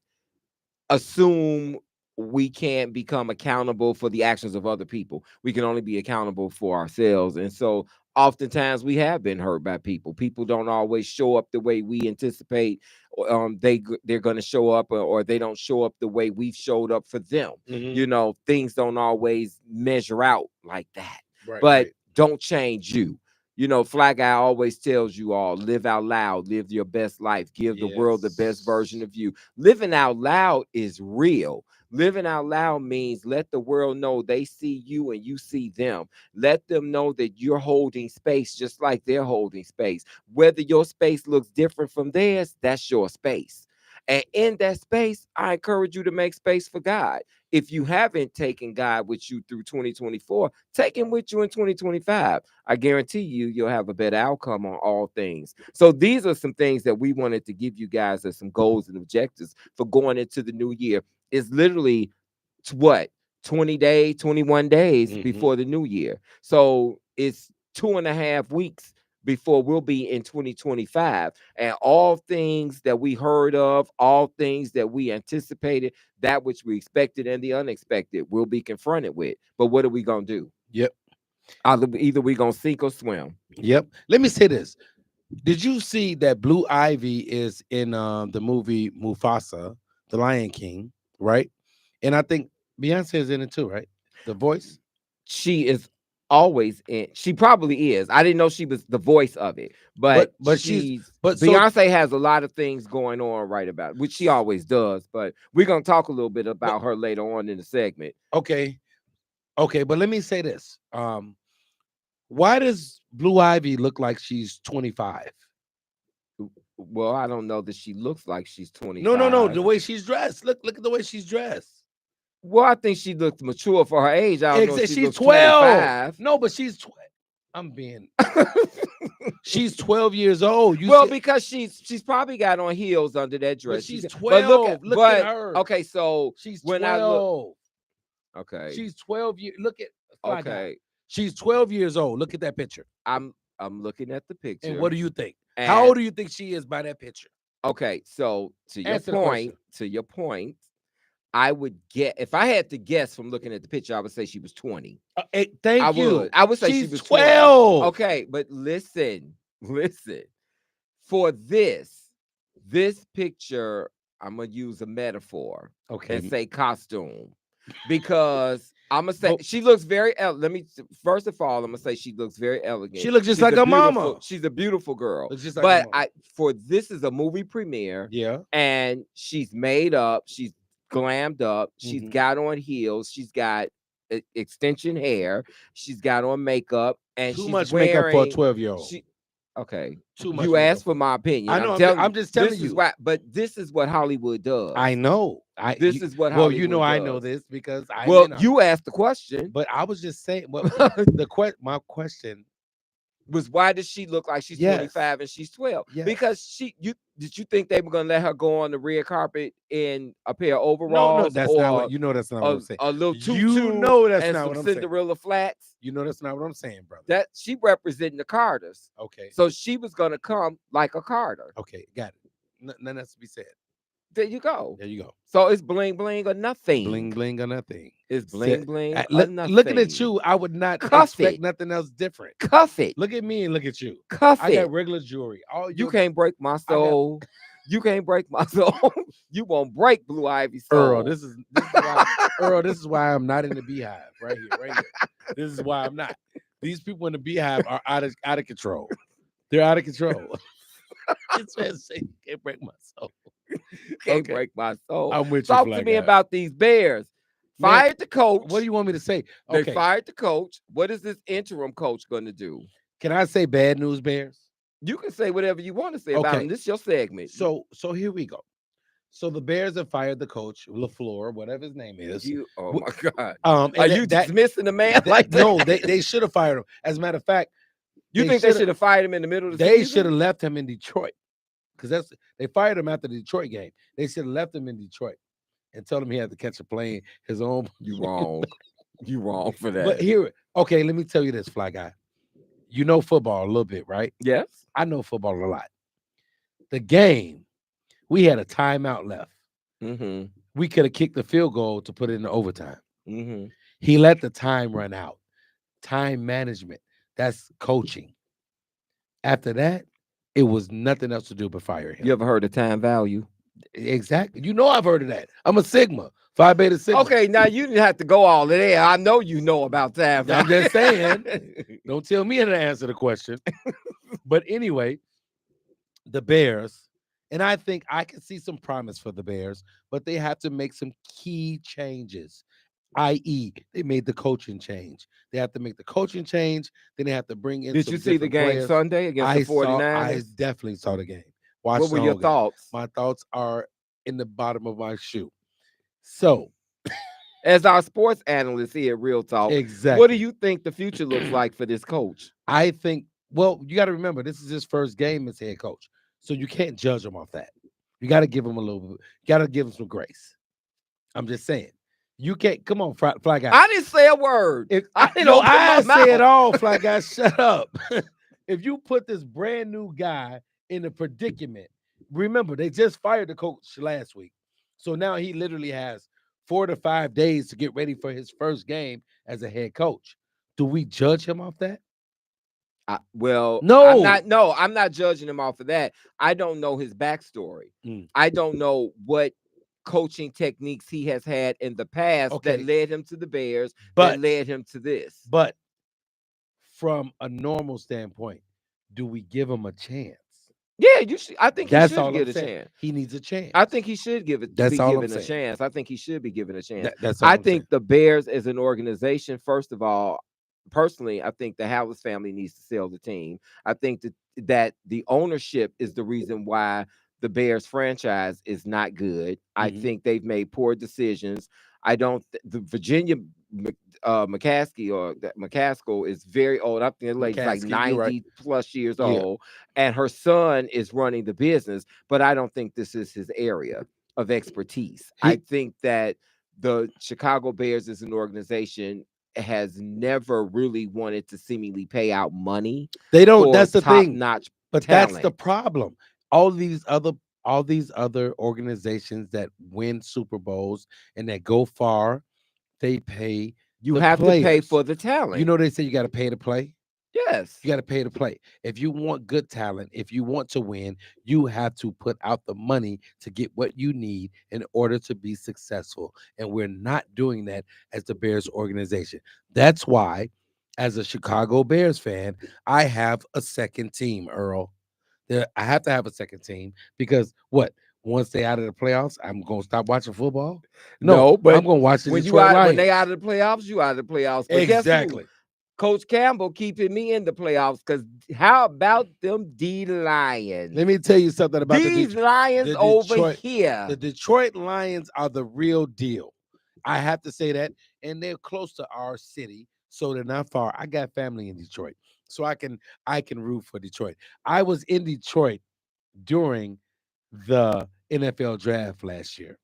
assume we can't become accountable for the actions of other people. We can only be accountable for ourselves. And so oftentimes we have been hurt by people. People don't always show up the way we anticipate they're going to show up, or they don't show up the way we've showed up for them. Mhm. Things don't always measure out like that. Right, But right. don't change you. Fly Guy always tells you all, live out loud, live your best life, give the world the best version of you. Living out loud is real. Living out loud means let the world know they see you and you see them. Let them know that you're holding space just like they're holding space. Whether your space looks different from theirs, that's your space. And in that space, I encourage you to make space for God. If you haven't taken God with you through 2024, take him with you in 2025. I guarantee you'll have a better outcome on all things. So these are some things that we wanted to give you guys as some goals and objectives for going into the new year. It's literally what, 20 days, 21 days Mhm. before the new year. So it's 2.5 weeks before we'll be in 2025. And all things that we heard of, all things that we anticipated, that which we expected and the unexpected, we'll be confronted with. But what are we going to do? Yep. Either we going to sink or swim. Yep. Let me say this. Did you see that Blue Ivy is in the movie Mufasa, The Lion King, right? And I think Beyonce is in it too, right? The Voice. She is always in. She probably is. I didn't know she was the voice of it, but she's Beyonce has a lot of things going on right about, which she always does. But we're gonna talk a little bit about her later on in the segment. Okay, but let me say this. Why does Blue Ivy look like she's 25? Well, I don't know that she looks like she's 25. No. The way she's dressed. Look at the way she's dressed. Well, I think she looks mature for her age. I don't know if she She's looks 12. 25. No, but she's 12. I'm being. She's 12 years old. Because she's probably got on heels under that dress. But she's 12. Look at her. Okay, so she's 12. Okay. She's 12 years. Look at. Okay. She's 12 years old. Look at that picture. I'm looking at the picture. And what do you think? How old do you think she is by that picture? Okay, so to your point, I would get, if I had to guess from looking at the picture, I would say she was 20. Thank you. I would say she's she was 12. 20. Okay, but listen. For this picture, I'm gonna use a metaphor. Okay. And say costume, because I'm gonna say she looks very. First of all, I'm gonna say she looks very elegant. She looks just like her mama. She's a beautiful girl. Just like this is a movie premiere. Yeah. And she's made up. She's glammed up. She's got on heels. She's got extension hair. She's got on makeup. And too she's much wearing, makeup for a 12-year-old. Okay. Too much. You asked for my opinion. I know. I'm just telling you. But this is what Hollywood does. I know. This is what Hollywood you know does. I know this because you asked the question. But I was just saying. Well, my question was, why does she look like she's 25 and she's 12? Yes. Because did you think they were gonna let her go on the red carpet in a pair of overalls? No, that's not what that's not what I'm saying. A little tutu, that's not what I'm saying. Cinderella flats. You know that's not what I'm saying, brother. That she representing the Carters. Okay. So she was gonna come like a Carter. Okay, got it. Nothing has to be said. There you go. There you go. So it's bling bling or nothing. Bling bling or nothing. It's bling bling or nothing. Looking at you, I would not expect nothing else different. Cuff it. Look at me and look at you. Cuff I got regular jewelry. You can't break my soul. You can't break my soul. You won't break Blue Ivy's soul. Earl, this is why I'm not in the beehive. Right here. This is why I'm not. These people in the beehive are out of control. They're out of control. It's say you can't break my soul. Can't break my soul. I'm with you. Talk to me about these Bears. Fired the coach. What do you want me to say? They fired the coach. What is this interim coach going to do? Can I say bad news, Bears? You can say whatever you want to say about them. This is your segment. So here we go. So the Bears have fired the coach, LaFleur, whatever his name is. Oh my God. Are you dismissing the man like that? No, they should have fired him. As a matter of fact, you think they should have fired him in the middle of the season? They season? should have left him in Detroit. Because they fired him after the Detroit game. They should have left him in Detroit and told him he had to catch a plane his own. You wrong. You wrong for that. But let me tell you this, Fly Guy. You know football a little bit, right? Yes. I know football a lot. The game, we had a timeout left. We could have kicked the field goal to put it in the overtime. He let the time run out. Time management. That's coaching. After that, it was nothing else to do but fire him. You ever heard of time value? Exactly. You know I've heard of that. I'm a Sigma. Phi Beta Sigma. Okay, now you didn't have to go all in there. I know you know about time value. I'm just saying. Don't tell me how to answer the question. But anyway, the Bears, and I think I can see some promise for the Bears, but they have to make some key changes. I.e., they made the coaching change. They have to make the coaching change. Then they have to bring in. Did you see the game players. Sunday against the 49ers? I definitely saw the game. What were your thoughts? My thoughts are in the bottom of my shoe. So, as our sports analyst here at Real Talk, exactly. What do you think the future looks like for this coach? I think, you got to remember, this is his first game as head coach. So you can't judge him off that. You got to give him a little bit. You got to give him some grace. I'm just saying. You can't. Come on, Fly Guy. I didn't say a word. I say it all, Fly Guy. Shut up. If you put this brand new guy in a predicament, remember, they just fired the coach last week. So now he literally has 4 to 5 days to get ready for his first game as a head coach. Do we judge him off that? No. I'm not judging him off of that. I don't know his backstory. I don't know what coaching techniques he has had in the past that Okay. led him to the Bears, that But led him to this. but from a normal standpoint, do we give him a chance? Yeah, you should. I think he That's should all I'm get a saying. chance. He needs a chance. I think he should be That's all I'm given a saying. chance. I think he should be given a chance. That's all I I'm saying. think the Bears as an organization, first of all, personally, I think the Hallis family needs to sell the team. I think that the ownership is the reason why the Bears franchise is not good. I Mhm. think they've made poor decisions. I don't. The Virginia McCaskill is very old. I think the lady's like McCaskey, you're 90 right. plus years Yeah. old, and her son is running the business. But I don't think this is his area of expertise. I think that the Chicago Bears as an organization has never really wanted to seemingly pay out money. They don't. for That's the thing. top-notch But that's the talent. problem. All these other organizations that win Super Bowls and that go far, they pay You the have to pay players. for the talent. You know they say you got to pay to play. Yes. You got to pay to play. If you want good talent, if you want to win, you have to put out the money to get what you need in order to be successful. And we're not doing that as the Bears organization. That's why, as a Chicago Bears fan, I have a second team, Earl. I have to have a second team because what? Once they out of the playoffs, I'm gonna stop watching football. No, but I'm gonna watch the when Detroit Lions. when they out of the playoffs, you out of the playoffs. But Exactly. guess who? Coach Campbell keeping me in the playoffs because how about them D Lions? Let me tell you something about These Lions over Detroit. here. The Detroit Lions are the real deal. I have to say that, and they're close to our city, so they're not far. I got family in Detroit, so I can root for Detroit. I was in Detroit during the NFL draft last year.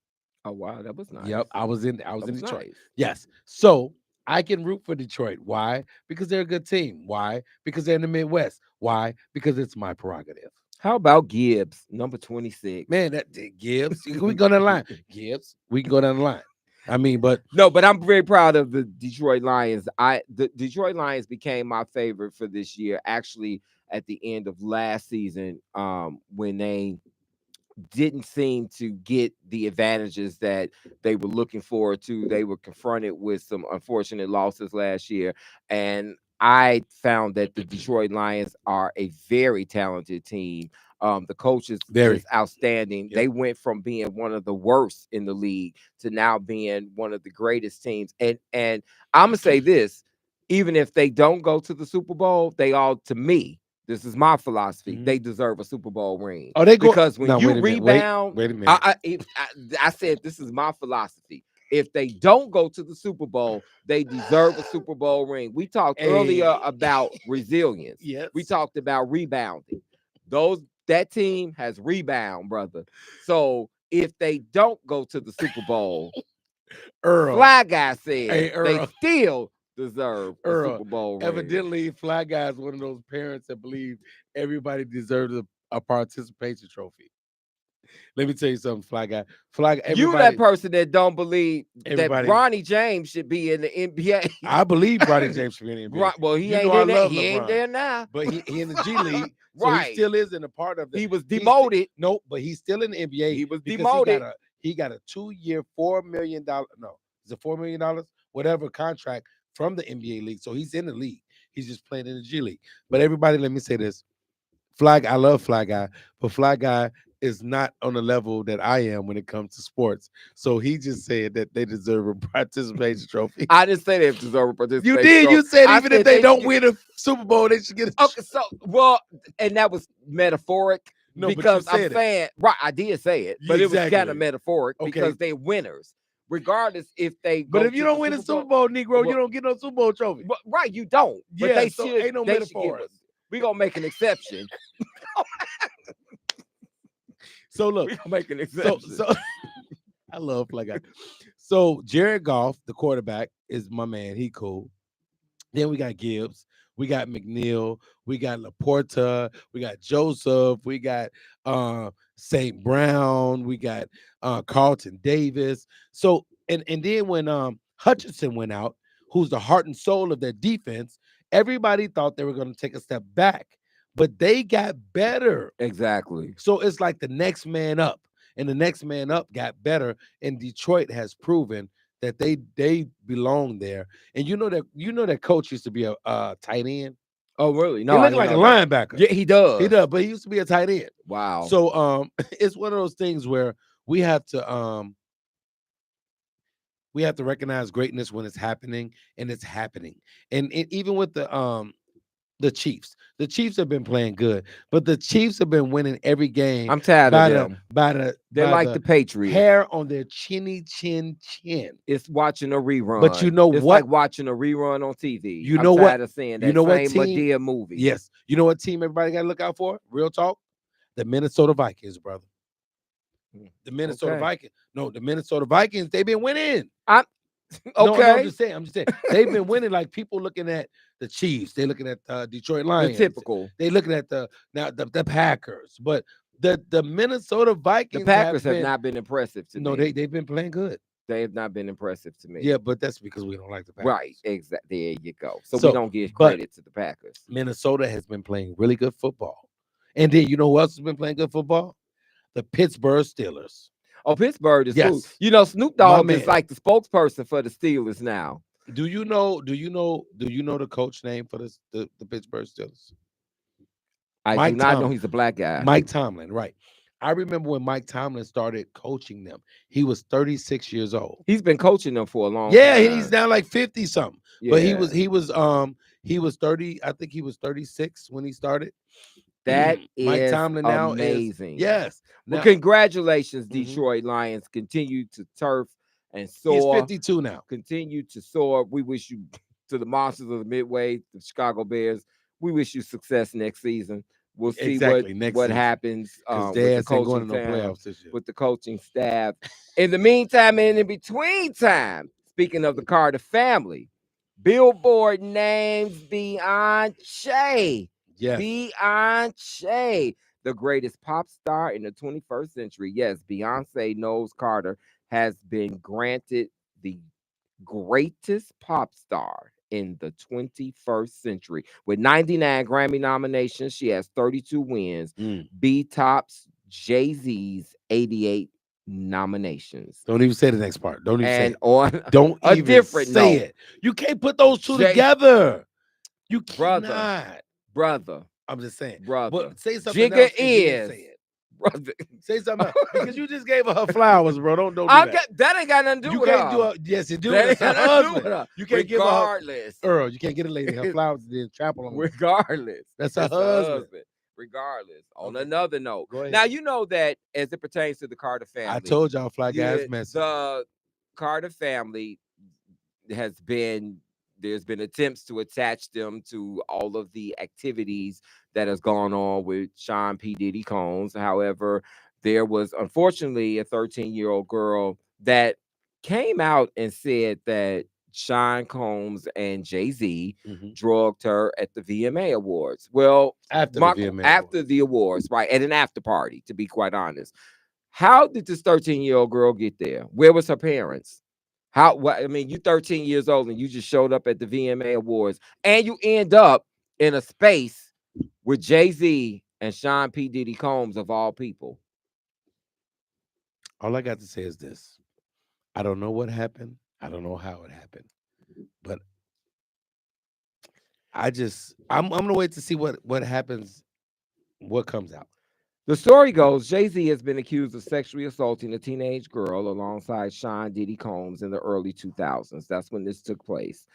Oh wow, that was nice. Yep, I was in That was Detroit. nice. Yes, so I can root for Detroit. Why? Because they're a good team. Why? Because they're in the Midwest. Why? Because it's my prerogative. How about Gibbs, number 26? Man, that Gibbs. We go down the line. Gibbs. We can go down the line. I mean, but No, but I'm very proud of the Detroit Lions. The Detroit Lions became my favorite for this year. Actually, at the end of last season, when they didn't seem to get the advantages that they were looking forward to. They were confronted with some unfortunate losses last year. And I found that the Detroit Lions are a very talented team. The coach is outstanding. Yep. They went from being one of the worst in the league to now being one of the greatest teams. And I'm gonna say this: even if they don't go to the Super Bowl, they all, to me, this is my philosophy. Mhm. They deserve a Super Bowl ring. Oh, they go Because when now, you wait a minute. rebound, Wait a minute. I said this is my philosophy. If they don't go to the Super Bowl, they deserve a Super Bowl ring. We talked earlier about resilience. Yes. We talked about rebounding. That team has rebound, brother. So if they don't go to the Super Bowl, Earl. Fly Guy said Hey, they Earl. still deserve a Earl, Super Bowl ring. Evidently, Fly Guy is one of those parents that believe everybody deserves a participation trophy. Let me tell you something, Fly Guy. You that person that don't believe that Everybody- Ronnie James should be in the NBA. I believe Bronny James should be in the NBA. Well, he You ain't know I in there. love He ain't LeBron. there now. But he in the G League, so Right. he still is in a part of the. He was he's- demoted. No, but he's still in the NBA. He was because demoted. He got a 2-year, $4 million. No, is it $4 million? Whatever contract from the NBA league. So he's in the league. He's just playing in the G League. But everybody, let me say this: I love Fly Guy, but Fly Guy is not on the level that I am when it comes to sports. So he just said that they deserve a participation trophy. I didn't say they deserve a participation. You did. trophy. You said I even if they don't win a Super Bowl, they should get a. Okay, so and that was metaphoric. No, but you because I'm said it. saying, right, I did say it, but it was kind Exactly. of metaphoric Okay. because they're winners, regardless if they. But go if you to don't the win a Super Bowl, Negro, you don't get no Super Bowl trophy. right, you don't. But Yeah, they so should. ain't no they should give metaphors. us- We gonna make an exception. So look, We gonna make an exception. so I love Fly Guy. So Jared Goff, the quarterback, is my man. He cool. Then we got Gibbs, we got McNeil, we got Laporta, we got Joseph, we got St. Brown, we got Carlton Davis. So and then when Hutchinson went out, who's the heart and soul of their defense, everybody thought they were going to take a step back, but they got better. Exactly. So it's like the next man up. and the next man up got better. And Detroit has proven that they belong there. And you know that coach used to be a tight end. Oh, really? He No, I looked didn't like a know that. linebacker. Yeah, he does. He does, but he used to be a tight end. Wow. So it's one of those things where we have to recognize greatness when it's happening, and it's happening. And even with the Chiefs have been playing good, but the Chiefs have been winning every game. I'm tired of them. They're like the Patriots. Hair on their chin. It's watching a rerun. But you know it's what? like watching a rerun on TV. You know I'm what? tired of seeing that You know what same team? Madea movie. Yes. You know what team everybody got to look out for? Real talk. The Minnesota Vikings, brother. The Minnesota Vikings. No, the Minnesota Vikings, they've been winning. Okay. No, I'm just saying. They've been winning. Like people looking at the Chiefs, they looking at Detroit Lions. The typical. They looking at the Packers, but the Minnesota Vikings. The Packers have not been impressive to me. No, they've been playing good. They have not been impressive to me. Yeah, but that's because we don't like the Packers. Right, exactly. There you go. So we don't give credit to the Packers. Minnesota has been playing really good football. And then you know who else has been playing good football? The Pittsburgh Steelers. Oh, Pittsburgh is cool. You know, Snoop Dogg is like the spokesperson for the Steelers now. Do you know the coach name for the Pittsburgh Steelers? I do not know he's a black guy. Mike Tomlin, right. I remember when Mike Tomlin started coaching them. He was 36 years old. He's been coaching them for a long time. Yeah, he's now like 50 something. Yeah. But he was 30. I think he was 36 when he started. That Mike is Tomlin now amazing. Yes. Well, congratulations, Detroit Lions. Continue to turf and soar. He's 52 now. Continue to soar. We wish you, to the Monsters of the Midway, the Chicago Bears, we wish you success next season. We'll see what happens with the coaching with the coaching staff. In the meantime and in between time, speaking of the Carter family, Billboard names Beyonce. Yes. Beyonce, the greatest pop star in the 21st century. Yes, Beyonce Knowles Carter has been granted the greatest pop star in the 21st century. With 99 Grammy nominations, she has 32 wins. B tops Jay-Z's 88 nominations. Don't even say the next part. Don't even say it. On Don't a even different say note, it. You can't put those two together. You cannot. Brother. I'm just saying. Brother. But say something Jigga else. Is. Say it. Brother. Say something else. Because you just gave her flowers, bro. Don't do that. That ain't got nothing to do with her. Yes, you do. That That's her husband. You can't Regardless. give her Earl, you can't get a lady her flowers and then trample on her. Regardless. That's her husband. Regardless. On another note. Go ahead. Now, you know that as it pertains to the Carter family. I told y'all Fly Guys message. The Carter family there's been attempts to attach them to all of the activities that has gone on with Sean P. Diddy Combs. However, there was unfortunately a 13-year-old girl that came out and said that Sean Combs and Jay-Z drugged her at the VMA Awards. Well, after the awards, right, at an after party, to be quite honest. How did this 13-year-old girl get there? Where was her parents? I mean, you 13 years old and you just showed up at the VMA Awards and you end up in a space with Jay-Z and Sean P. Diddy Combs of all people. All I got to say is this. I don't know what happened. I don't know how it happened. But I'm gonna wait to see what happens, what comes out. The story goes, Jay-Z has been accused of sexually assaulting a teenage girl alongside Sean Diddy Combs in the early 2000s. That's when this took place.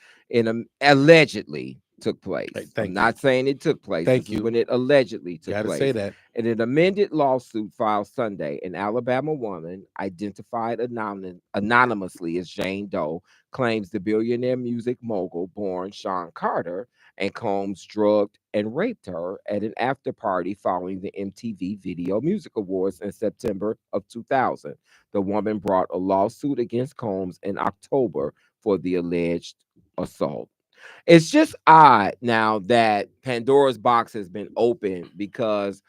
Allegedly took place. I'm not saying it took place. This is when it allegedly took place. Gotta say that. In an amended lawsuit filed Sunday, an Alabama woman identified anonymously as Jane Doe claims the billionaire music mogul born Sean Carter and Combs drugged and raped her at an after party following the MTV Video Music Awards in September of 2000. The woman brought a lawsuit against Combs in October for the alleged assault. It's just odd now that Pandora's box has been opened because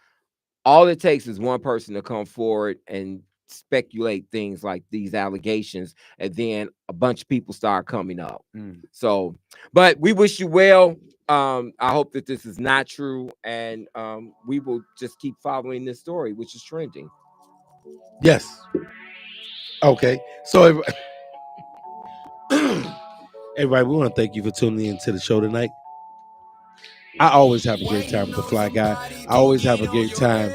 all it takes is one person to come forward and speculate things like these allegations, and then a bunch of people start coming up. So, but we wish you well. I hope that this is not true, and we will just keep following this story, which is trending. Yes. Okay. So, everybody, we want to thank you for tuning in to the show tonight. I always have a great time with the Fly Guy. I always have a great time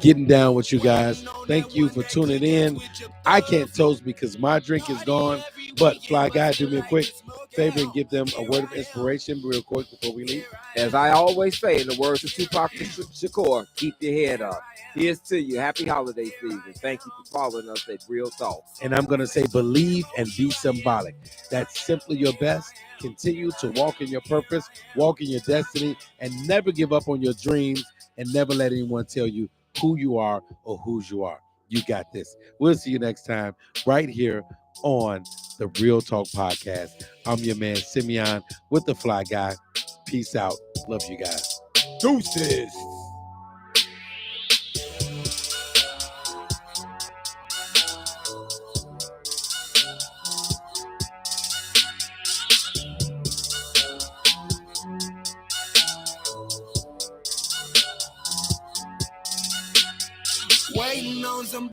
getting down with you guys. Thank you for tuning in. I can't toast because my drink is gone, but Fly Guy, do me a quick favor and give them a word of inspiration real quick before we leave. As I always say, in the words of Tupac Shakur, keep your head up. Here's to you. Happy holiday season. Thank you for following us at Real Talk. And I'm going to say believe and be symbolic. That's simply your best. Continue to walk in your purpose, walk in your destiny, and never give up on your dreams, and never let anyone tell you who you are or whose you are. You got this. We'll see you next time right here on the Real Talk Podcast. I'm your man, Simeon, with the Fly Guy. Peace out. Love you guys. Deuces. Waiting on some